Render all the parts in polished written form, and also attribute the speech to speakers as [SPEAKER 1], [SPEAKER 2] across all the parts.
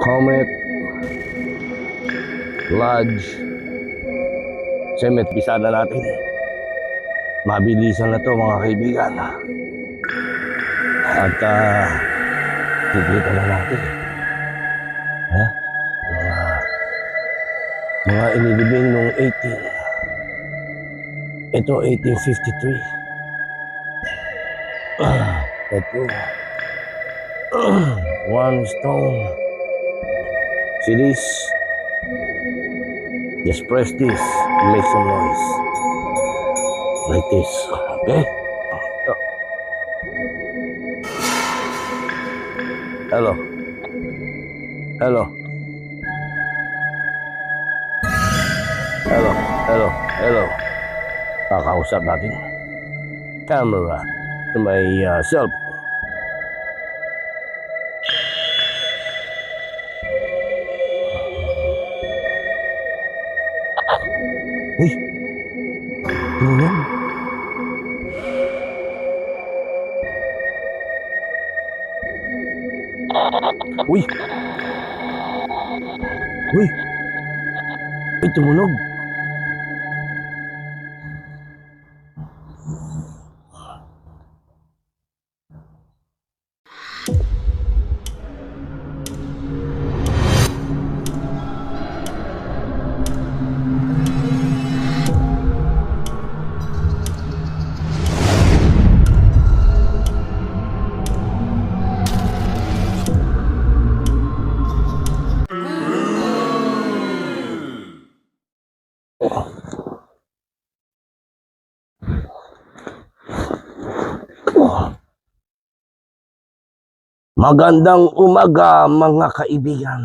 [SPEAKER 1] Comet Lodge Cemetery. Bisa na natin. Mabilisan na to mga kaibigan. At kikita na natin. Mga inilibing noong 18. Ito 1853. Ito. One stone. Series. Just press this. Make some noise. Like this. Okay? Hello. Hello. Hello. Hello. Hello. Kakausap natin. Camera to my cell phone. Uy! Tulong! Uy! Uy! Uy, tumunog! Magandang umaga mga kaibigan.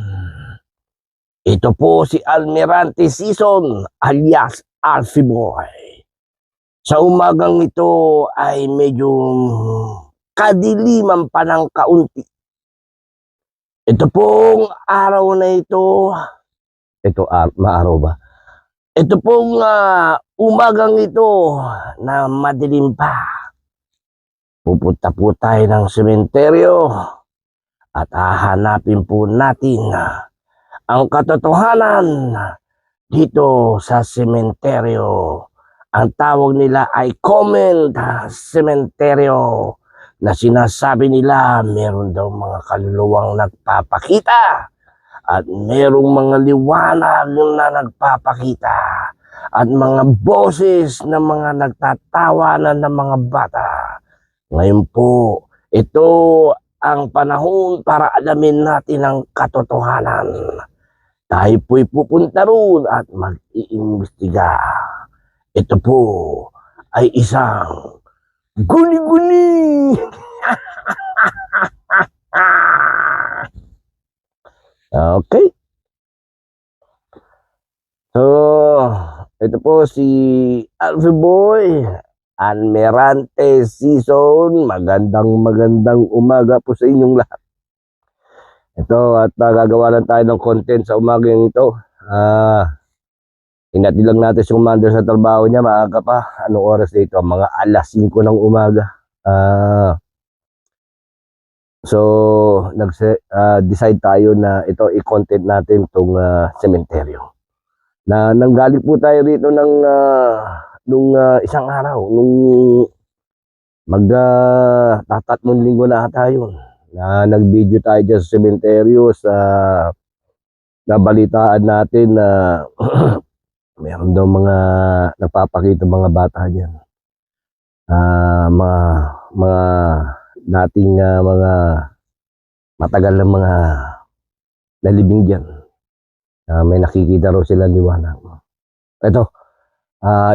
[SPEAKER 1] Ito po si Almirante Season alias Alfie Boy. Sa umagang ito ay medyo kadiliman pa ng kaunti. Ito pong araw na ito, maaraw ba? Ito pong umagang ito na madilim pa. Pupunta po tayo ng sementeryo. At hahanapin po natin ang katotohanan dito sa sementeryo. Ang tawag nila ay Comet Cementerio na sinasabi nila meron daw mga kaluluwang nagpapakita at merong mga liwanag na nagpapakita at mga boses na mga nagtatawanan ng mga bata. Ngayon po, ito ang panahon para alamin natin ang katotohanan. Tayo po'y pupunta roon at mag-iimbestiga. Ito po ay isang guni-guni. Okay. So, ito po si Alfie Boy. Almirante Season, magandang umaga po sa inyong lahat. Ito at gagawa lang tayo ng content sa umagang ito. Hinati lang natin si Commander sa trabaho niya, maaga pa. Anong oras dito? Mga alas 5 ng umaga. So, decide tayo na ito i-content natin itong sementeryo. Na nanggaling po tayo rito ng nung isang araw, nung tatlong linggo na tayo na nag-video tayo dyan sa sementeryo sa nabalitaan natin na mayroon daw mga nagpapakita mga bata dyan. Mga dating mga matagal na mga nalibing dyan. May nakikita raw sila liwanag. Ito,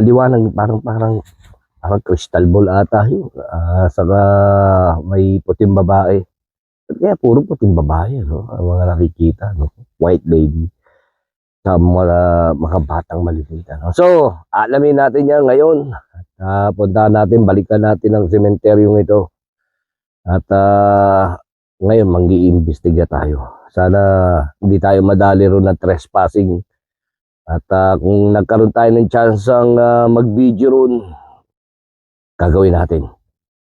[SPEAKER 1] liwanag parang crystal ball ata yun. Saka may puting babae. Kaya puro puting babae, no? Ang mga nakikita, no? White lady. Sa mga batang maliliit, no? So, alamin natin yan ngayon. Puntahan natin, balikan natin ang sementeryong ito. At ngayon, mag-iimbestiga tayo. Sana hindi tayo madali ron ng trespassing. At kung nagkaroon tayo ng chance ang mag-video ron, gagawin natin.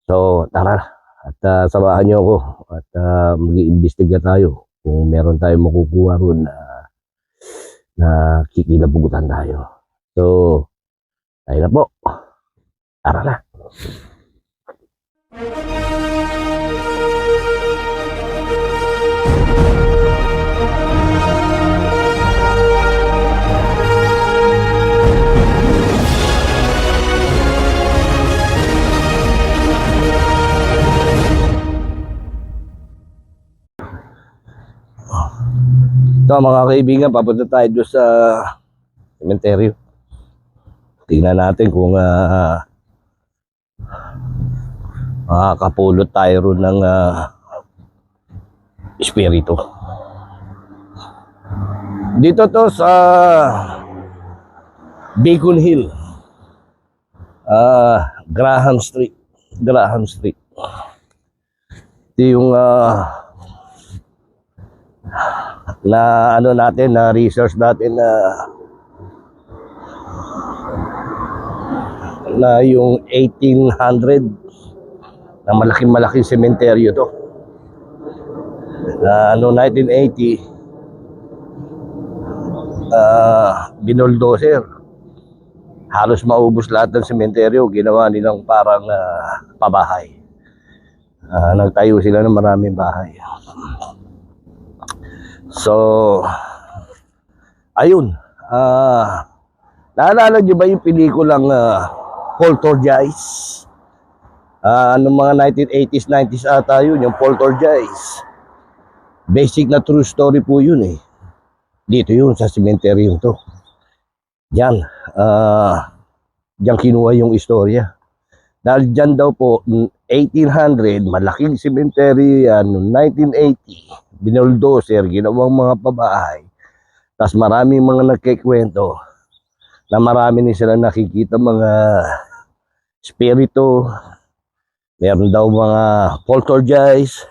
[SPEAKER 1] So, tara, At samahan niyo ako at mag-iimbestiga tayo kung meron tayong makukuha ron na kikilabugutan tayo. So, tayo na po. Tara na. Ito mga kaibigan, papunta tayo doon sa sementeryo. Tingnan natin kung makakapulot tayo ron ng espiritu. Dito to sa Beacon Hill, Graham Street. Ito yung na ano natin, na research natin na yung 1800 na malaking sementeryo to. Na 1980 binoldoser. Halos maubos lahat ng sementeryo, ginawa nilang parang pabahay. Nagtayo sila ng maraming bahay. So, ayun. Naalala niyo ba yung pelikulang Poltergeist? Noong mga 1980s, 90s ata yun, yung Poltergeist. Basic na true story po yun eh. Dito yun, sa cemetery to. Diyan. Diyan kinuha yung istorya. Dahil dyan daw po, 1800, malaking cemetery yan, noong 1980. Binoldoser, ginawang mga pabahay. Tapos maraming mga nagkikwento na marami din sila nakikita mga spirito. Meron daw mga poltergeist.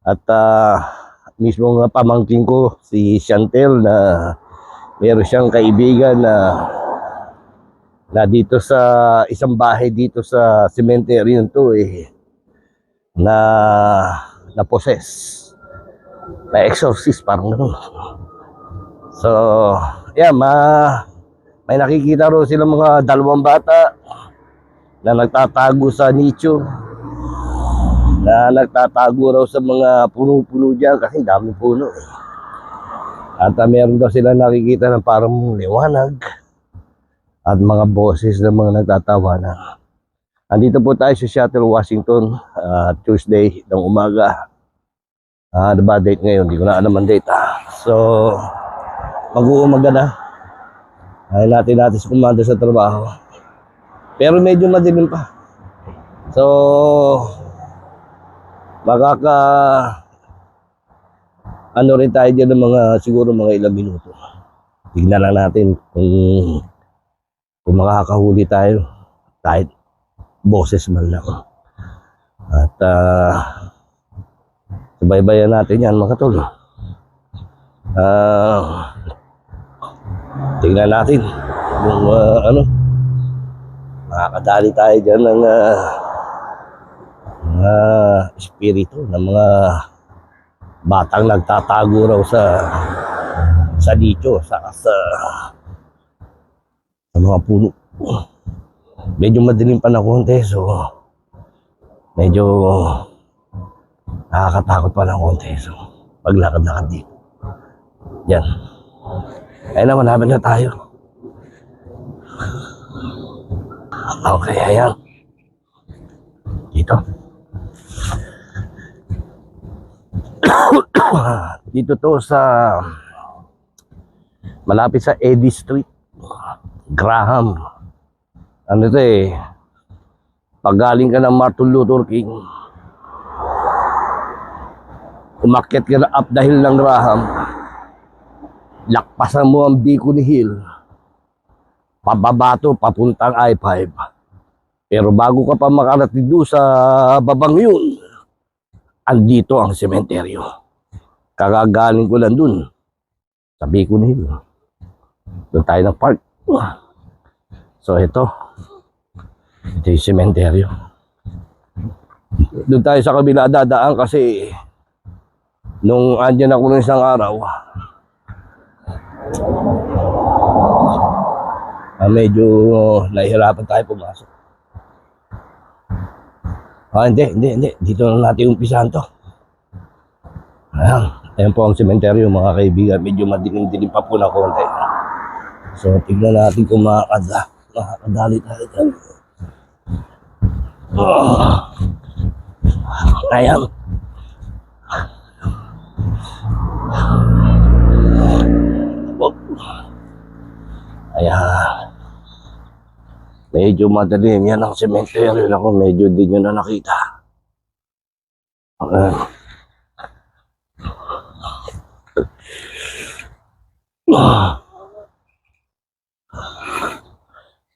[SPEAKER 1] At mismo nga pamangkin ko, si Chantel, na meron siyang kaibigan na dito sa isang bahay dito sa cemetery to na possess. Na exorcist, parang gano'n. So, yeah, may nakikita rin sila mga dalawang bata na nagtatago sa nicho, na nagtatago raw sa mga puno-puno dyan kasi dami puno. At meron daw sila nakikita ng parang liwanag at mga boses ng mga nagtatawanan. Andito po tayo sa Seattle, Washington, Tuesday ng umaga. Ano ba date ngayon? Hindi ko na alam ang date. So, mag-uumaga na. Ay natin sa kumanda sa trabaho. Pero medyo madilim pa. So, ano rin tayo dyan ng siguro mga ilang minuto. Tignan lang natin kung makakahuli tayo. Kahit boses man lang. At, subaybayan natin yan mga tol. Tingnan natin kung makakadali tayo dyan ng mga espiritu, ng mga batang nagtatago raw sa nicho, sa mga puno. Medyo madilim pa na konti, so medyo nakakatakot pa ng konti. So, paglakad-lakad dito. Yan. Ayun na, malapit na tayo. Okay, ayan. Dito. Dito to sa malapit sa Eddy Street. Graham. Ano ito pag galing ka ng Martin Luther King, umakyat ka na up dahil ng Graham, lakpasan mo ang Beacon Hill, pababato papuntang I-5. Pero bago ka pa makarating doon sa babang yun, andito ang sementeryo. Kakagaling ko lang doon sa Beacon Hill. Doon tayo ng park. So ito yung sementeryo. Doon tayo sa kabila dadaan kasi nung andyan ako ng isang araw, medyo nahihirapan tayo pumasok. Hindi. Dito na natin umpisahan to. Ayan po ang sementeryo mga kaibigan. Medyo madilim-dilim pa po na konti. So, tignan natin kung makakadali tayo dyan. Ayan. Ayan. Medyo madilim yan ang sementeryo. Ako, medyo di nyo na nakita.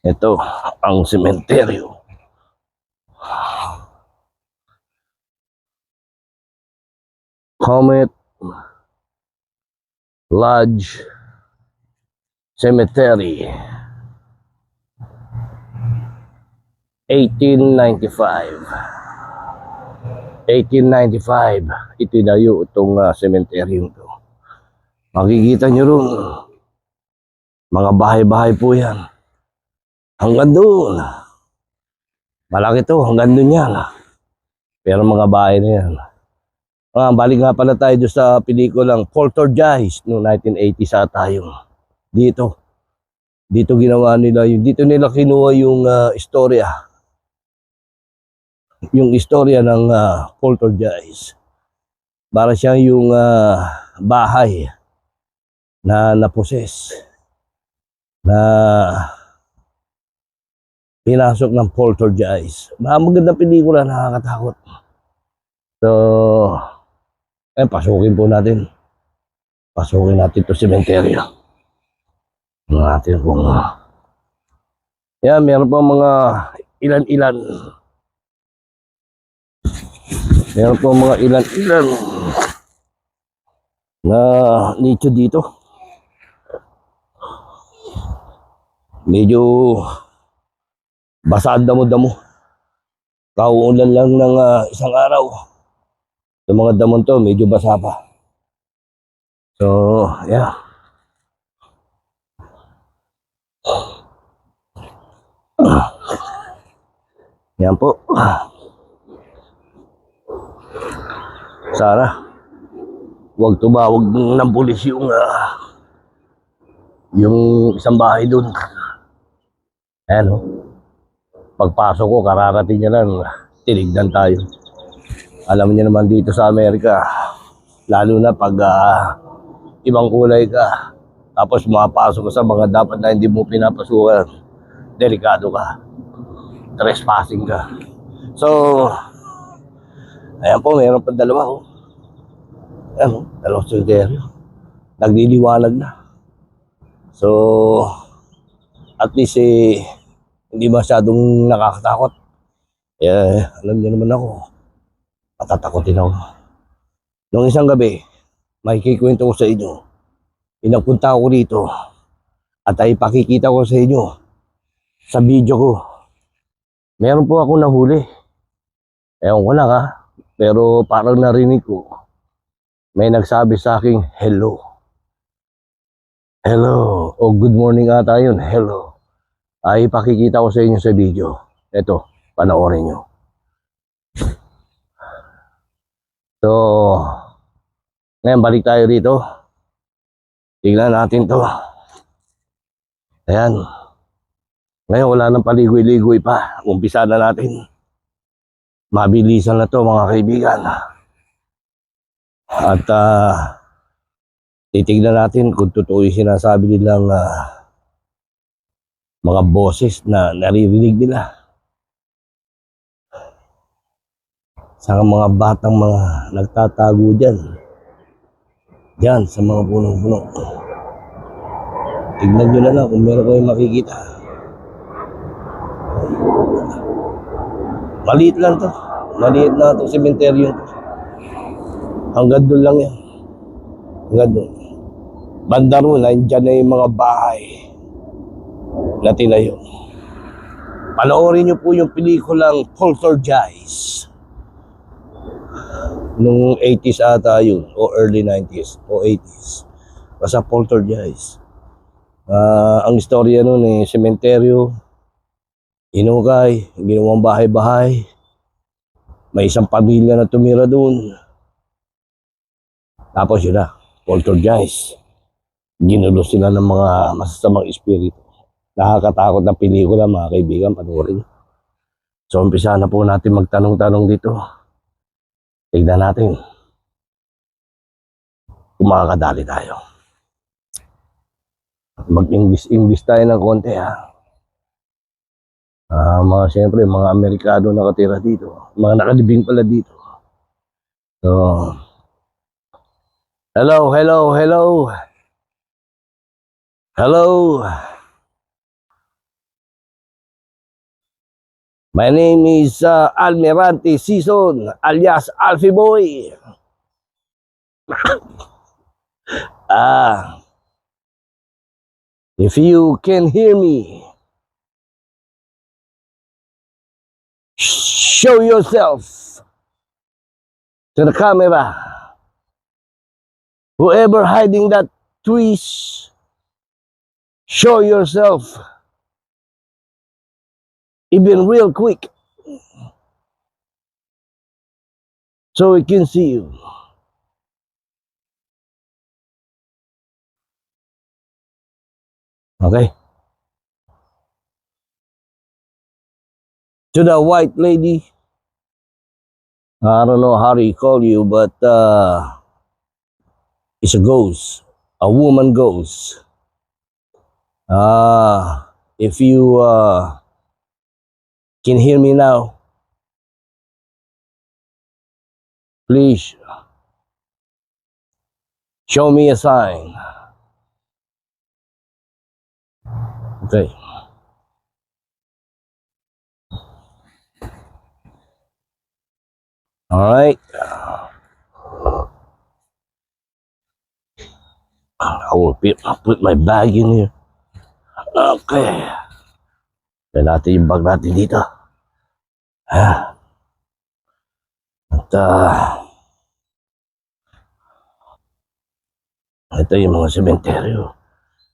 [SPEAKER 1] Ito ang sementeryo. Comet Lodge Cemetery, 1895 itinayo itong sementeryo ito. Makikita nyo rin mga bahay-bahay po yan hanggang doon. Malaki to hanggang doon yan, pero mga bahay na yan. Balik nga pala tayo doon sa pelikulang Poltergeist noong 1980 sa tayo. Dito ginawa nila yun. Dito nila kinuha yung istorya. Yung istorya ng Poltergeist. Para siya yung bahay na naposes. Na pinasok ng Poltergeist. Magandang pelikula, nakakatakot. So, pasukin po natin. Pasukin natin ito sementeryo. Natin kung meron pa mga ilan-ilan. Meron pa mga ilan-ilan na nicho dito. Medyo basa ang damo-damo. Kauulan lang ng isang araw. Yung mga damon to, medyo basa pa. So, yeah. Yan po. Sana, huwag tumawag ng pulis yung isang bahay dun. Ayan o. Pagpasok ko, kararating niya lang, tinignan tayo. Alam niyo naman dito sa Amerika, lalo na pag ibang kulay ka, tapos mapasok ka sa mga dapat na hindi mo pinapasukan, delikado ka, trespassing ka. So, ayan po, mayroon pa dalawa. Ayan, dalawang sementeryo. Nagliliwanag na. So, at least hindi masyadong nakakatakot. Alam niyo naman ako, matatakotin ako. Noong isang gabi, may kikwento ko sa inyo. Pinapunta ako dito at ay pakikita ko sa inyo sa video ko. Meron po ako nahuli. Ewan ko lang pero parang narinig ko. May nagsabi sa akin, hello. Hello. O good morning ata yun. Hello. Ay pakikita ko sa inyo sa video. Ito, panoorin nyo. So, ngayon balik tayo rito. Tignan natin to. Ayan. Ngayon wala nang paligoy-ligoy pa. Umpisa na natin. Mabilisan na to mga kaibigan. At titignan natin kung totoo yung sinasabi nilang mga boses na naririnig nila. Sa mga batang mga nagtatago dyan. Diyan sa mga punong-puno. Tignan nyo na lang kung meron kayong makikita. Maliit lang to. Maliit na itong sementeryo. Hanggang doon lang yan. Hanggang doon. Banda ron, nandyan na yung mga bahay na tinayo. Panoorin nyo po yung pelikulang Poltergeist. Nung 80s ata yun, o early 90s, o 80s. Basta poltergeist. Ang istorya nun sementeryo, inukay, ginawang bahay-bahay. May isang pamilya na tumira doon. Tapos yun na, poltergeist. Ginulo sila ng mga masasamang espiritu. Nakakatakot na pelikula, mga kaibigan, panoorin. So, umpisa na po natin magtanong-tanong dito. Tignan natin kung makakadali tayo. Mag-English tayo ng konti, ha. Siyempre, mga Amerikano nakatira dito. Mga nakalibing pala dito. So, hello, hello, hello. Hello. My name is Almirante Season, alias Alfie Boy. If you can hear me, show yourself to the camera. Whoever hiding that trees, show yourself, even real quick, so we can see you. Okay? To the white lady, I don't know how to call you, but it's a ghost, a woman ghost. If you can hear me now, please show me a sign. Okay. All right. I will put my bag in here. Okay. Then natin yung bag natin dito. At ito yung mga sementeryo.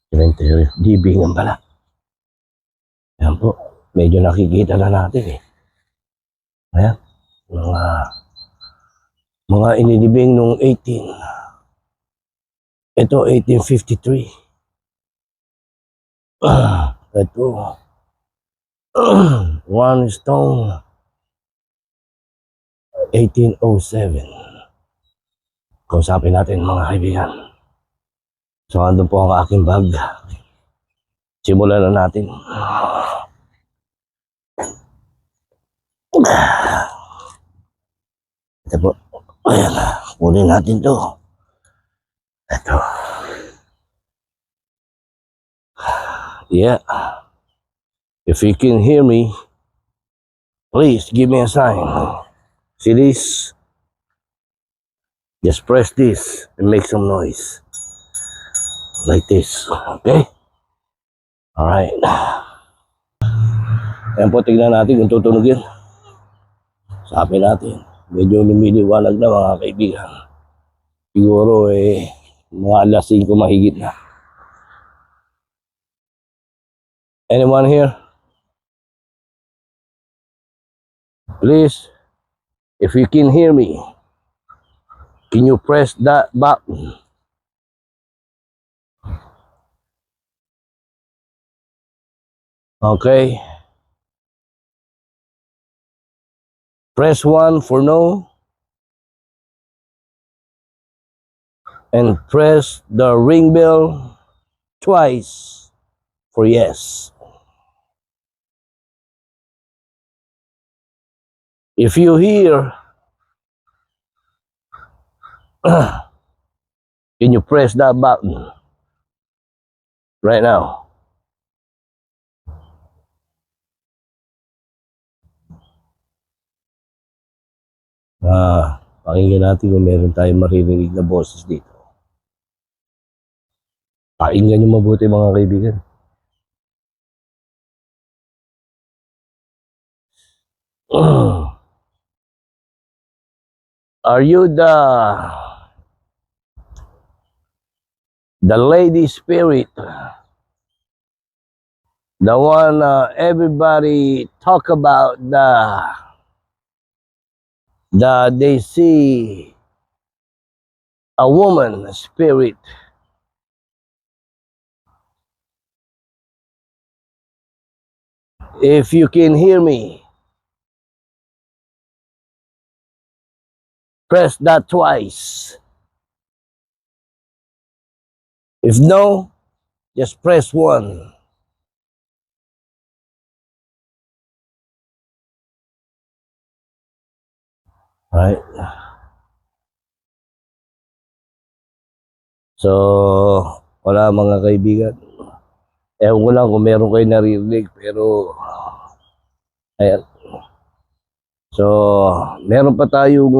[SPEAKER 1] Sementeryo. Libingan pala. Ayan po. Medyo nakikita na natin eh. Ayan. Mga inilibing nung 18. Ito 1853. Ito. One stone. 1807. Kausapin natin mga kaibigan. So andun po ang aking bag. Simulan na natin. Ito po. Ayan. Kunin natin to. Ito. Yeah. If you can hear me, please give me a sign. See this? Just press this and make some noise. Like this. Okay? Alright. Ayan po, tignan natin kung tutunugin. Sabi natin, medyo lumiliwanag na mga kaibigan. Siguro mga alas 5 mahigit na. Anyone here? Please, if you can hear me, can you press that button? Okay. Press 1 for no. And press the ring bell twice for yes. If you hear, can you press that button right now? Pakinggan natin kung meron tayong maririnig na boses dito. Pakinggan nyo mabuti mga kaibigan. Are you the lady spirit? The one everybody talk about they see a woman spirit. If you can hear me, press that twice. If no, just press one. Right? So, wala mga kaibigan. Ewan ko lang kung meron kayo naririnig, pero ayan. So, meron pa tayong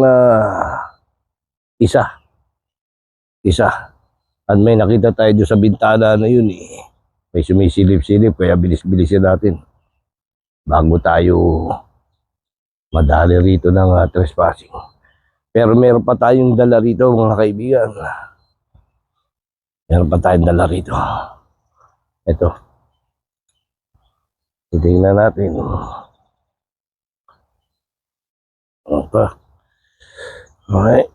[SPEAKER 1] isa. At may nakita tayo doon sa bintana na yun eh. May sumisilip-silip, kaya bilis-bilisin natin. Bago tayo madali rito ng trespassing. Pero meron pa tayong dala rito mga kaibigan. Meron pa tayong dala rito. Ito. Titingnan natin. Okay. Alright.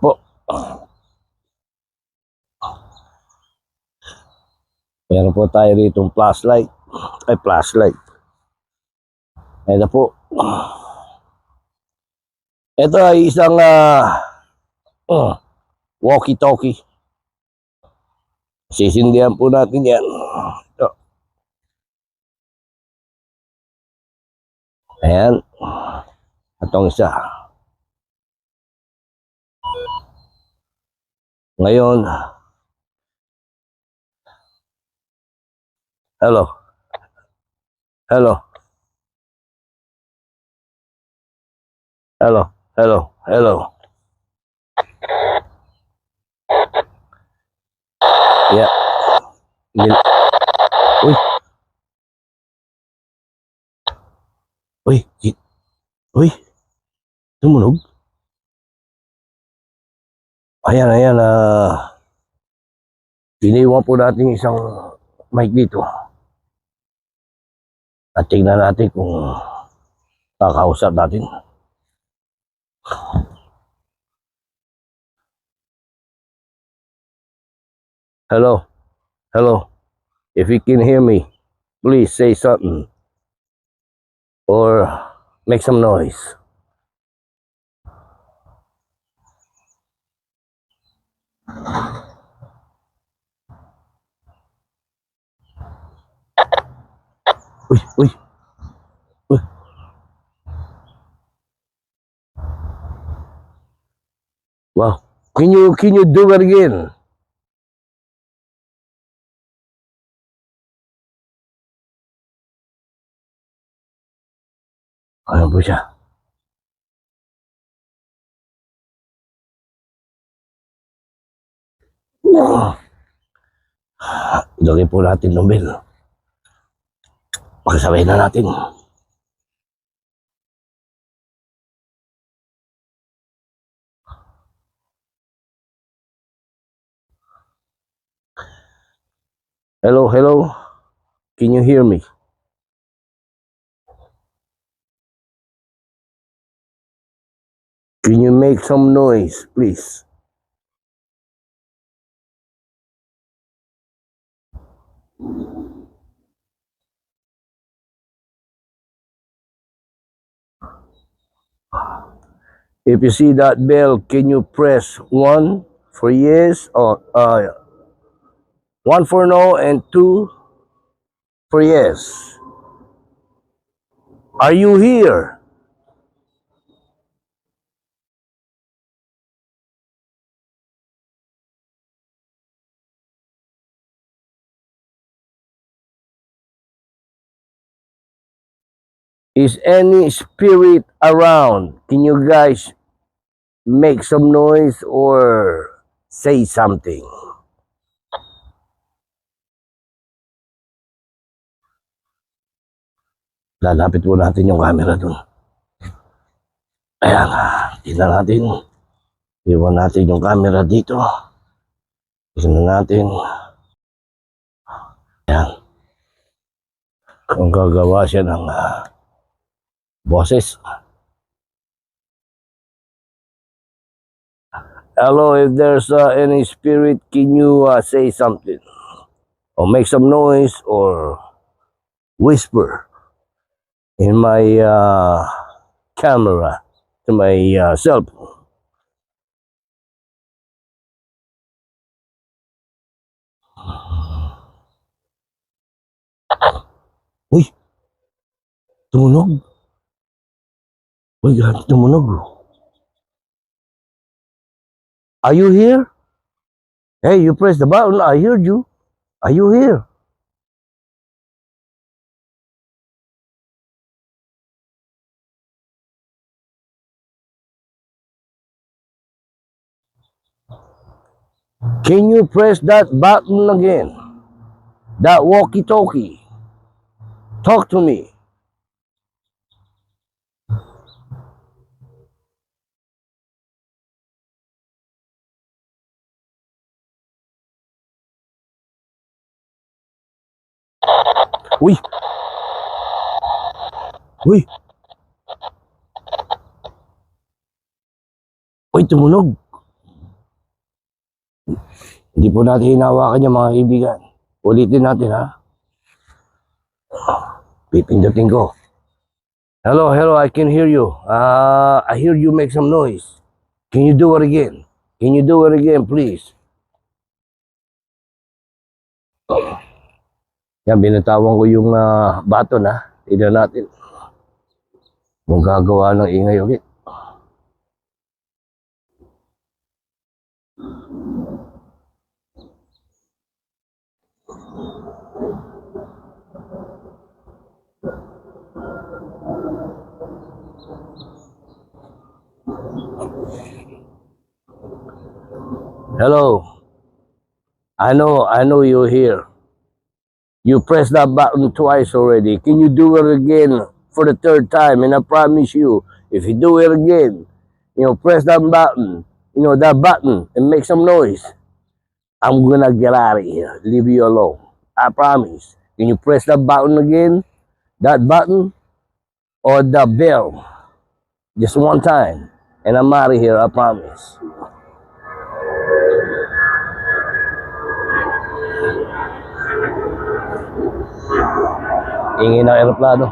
[SPEAKER 1] Po. Meron po tayo rito flashlight. Ay, flashlight. Ito po. Ito ay isang walkie-talkie. Sisindihan po natin yan. Ito. Ayan. Itong isa. Ngayon, hello. Hello. Hello. Hello. Hello. Yeah. Uy. Uy. Uy. Tumunog. Ayan. Piniwan po natin isang mic dito. At tingnan natin kung kakausap natin. Hello. Hello. If you can hear me, please say something. Or make some noise. Uy. Wow. Can you do it again? Ano po siya? Lagay po natin ng bell. Pagsabay na natin. Hello. Can you hear me? Can you make some noise, please? If you see that bell, can you press 1 for yes, or 1 for no, and 2 for yes? Are you here? Is any spirit around? Can you guys make some noise or say something? Lalapit po natin yung camera dun. Ayan, tingnan natin. Iwan natin yung camera dito. Tingnan natin. Ayan. Kung gagawa siya ng boses. Hello, if there's any spirit, can you say something? Or make some noise or whisper in my camera to my cell phone. Uy, tumunog. Uy, grabe tumunog. Are you here? Hey, you press the button. I heard you. Are you here? Can you press that button again? That walkie-talkie. Talk to me. Uy. Uy. Uy, tumunog. Hindi po natin hinawakan yung mga kaibigan. Ulitin natin, ha? Pipindutin ko. Hello, hello, I can hear you. I hear you make some noise. Can you do it again? Can you do it again, please? Yan, binatawan ko yung baton, ha? Tignan natin. Kung gagawa ng ingay ulit. Hello. I know you're here. You pressed that button twice already. Can you do it again for the third time? And I promise you, if you do it again, press that button, that button and make some noise, I'm gonna get out of here. Leave you alone. I promise. Can you press that button again? That button or the bell? Just one time. And I'm out of here, I promise. Ingay ng aeroplano.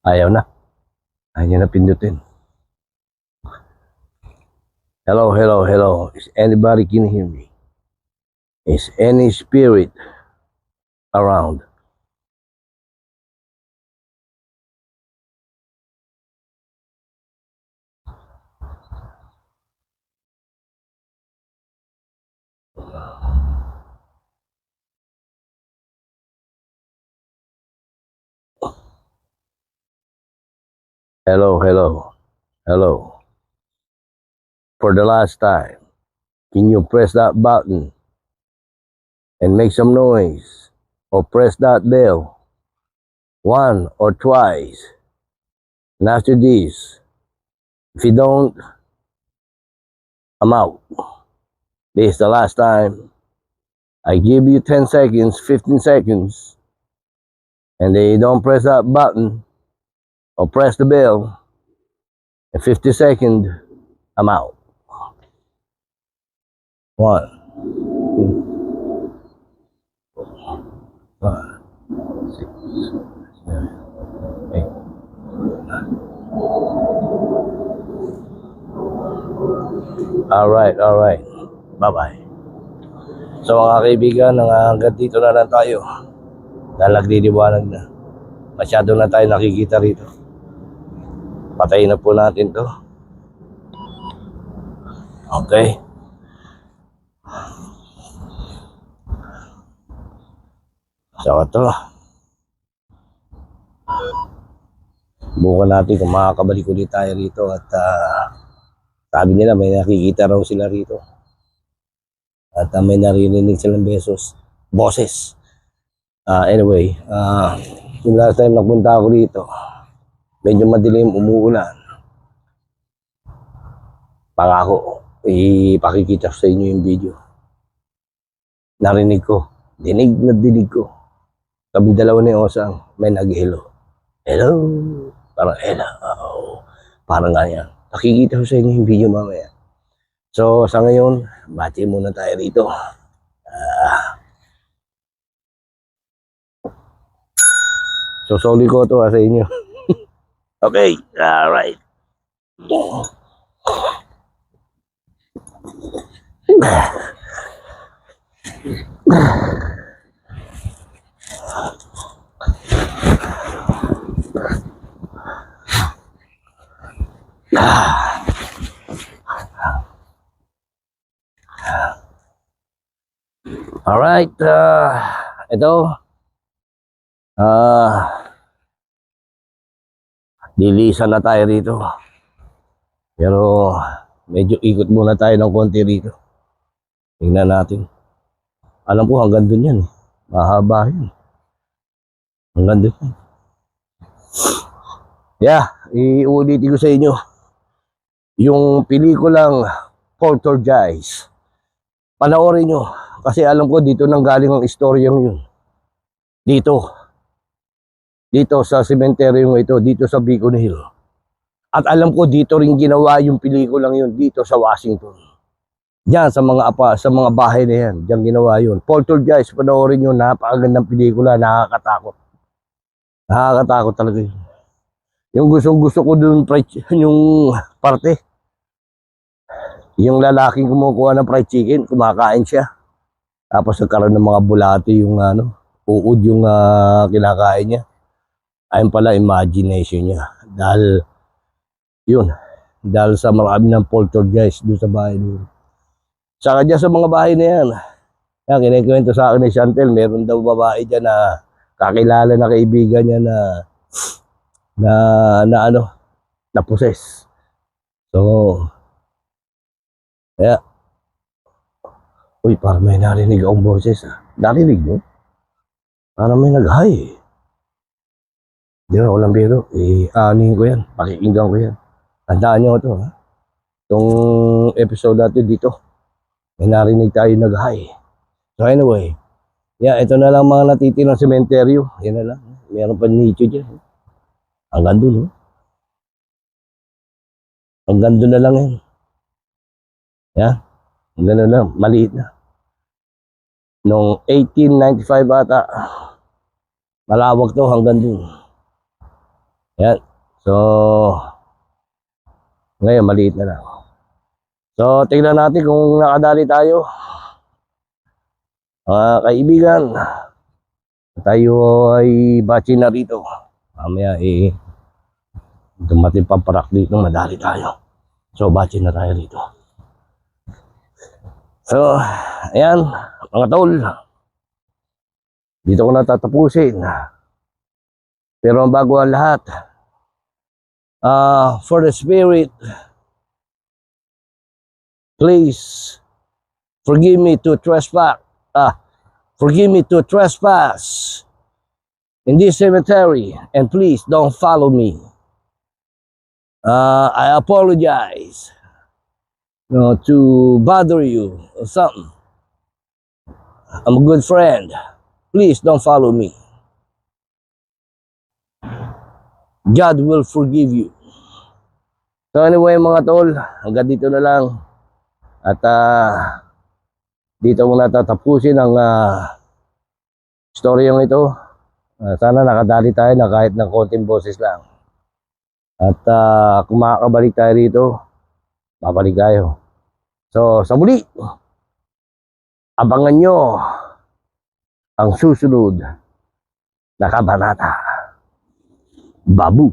[SPEAKER 1] Ayaw na. Ayaw niya na pindutin. Hello, hello, hello. Is anybody can hear me? Is any spirit around? Hello, hello, hello. For the last time, can you press that button and make some noise? Or press that bell one or twice. And after this, if you don't, I'm out. This is the last time. I give you 10 seconds, 15 seconds, and then you don't press that button or press the bell. In 50 seconds, I'm out. 1, 2, 5, 6, 7, 8, 9. All right. Bye-bye. So mga kaibigan, hanggang dito na lang tayo. Dahil nagliliwanag na. Masyado na tayo nakikita rito. Patayin na po natin to. Okay. So ito, bukan natin kung makakabalik ulit tayo rito at sabi nila may nakikita raw sila rito at may narinig silang boses. Anyway, yung last time nagpunta ako rito, medyo madilim, umuulan. Pangako, ipakikita ko sa inyo yung video. Narinig ko, dinig ko. Kami dalawa ni Osang, may nag-hello. Hello, parang hello. Parang ganyan. Pakikita ko sa inyo yung video mamaya. So, sa ngayon, bati muna tayo rito. So, soli ko to sa inyo. Okay, alright. Alright, ito, lilisan na tayo rito. Pero, medyo ikot muna tayo ng konti rito. Tingnan natin. Alam ko hanggang dun yan. Mahaba yun. Hanggang dun yan. Yeah, iulitin ko sa inyo. Yung pelikulang Poltergeist. Panoorin nyo. Kasi alam ko dito nang galing ang istoryang yun. Dito sa sementeryong ito, dito sa Beacon Hill. At alam ko dito rin ginawa yung pelikulang yun dito sa Washington. Diyan sa mga bahay na yan, diyan ginawa yun. Poltergeist, panoorin nyo, napakagandang pelikula, nakakatakot. Nakakatakot talaga yun. Yung gusto ko dun, yung parte. Yung lalaking kumukuha ng fried chicken, kumakain siya. Tapos nagkaroon ng mga bulati yung uod yung kinakain niya. Ayun pala, imagination niya. Dahil sa marami ng poltergeist doon sa bahay niya. Saka dyan sa mga bahay na yan, kinikwento sa akin ni Chantel, meron daw babae dyan na kakilala na kaibigan niya na possess. So, kaya, uy, parang may narinig akong boses. Narinig mo? Parang may nag-hi. Di ba, walang biro. Aanihin ko yan. Pakikinggan ko yan. Tandaan nyo ito, ha? Itong episode natin dito, may narinig tayo nag-hi. So anyway, ito na lang mga natitirang sementeryo. Yan na lang. Meron pa nicho dyan. Hanggang dun, ha? Hanggang dun na lang yan. Hanggang na lang. Maliit na. Noong 1895 ata, malawag to hanggang dun. Yan. So, ngayon maliit na lang. So, tingnan natin kung nakadali tayo. Mga kaibigan, tayo ay batch na rito. Mamaya dumating pamparak dito, madali tayo. So, batch na tayo rito. So, ayan, mga tol. Dito ko natatapusin. Pero bago ang lahat, for the spirit, please forgive me to trespass in this cemetery, and please don't follow me. I apologize to bother you or something. I'm a good friend. Please don't follow me. God will forgive you. So anyway mga tol, hanggang dito na lang. At dito mo natatapusin ang storyong ito. Sana nakadali tayo na kahit ng konting boses lang. At kung makakabalik tayo rito, babalik tayo. So sa muli, abangan nyo ang susunod na kabanata. Babu.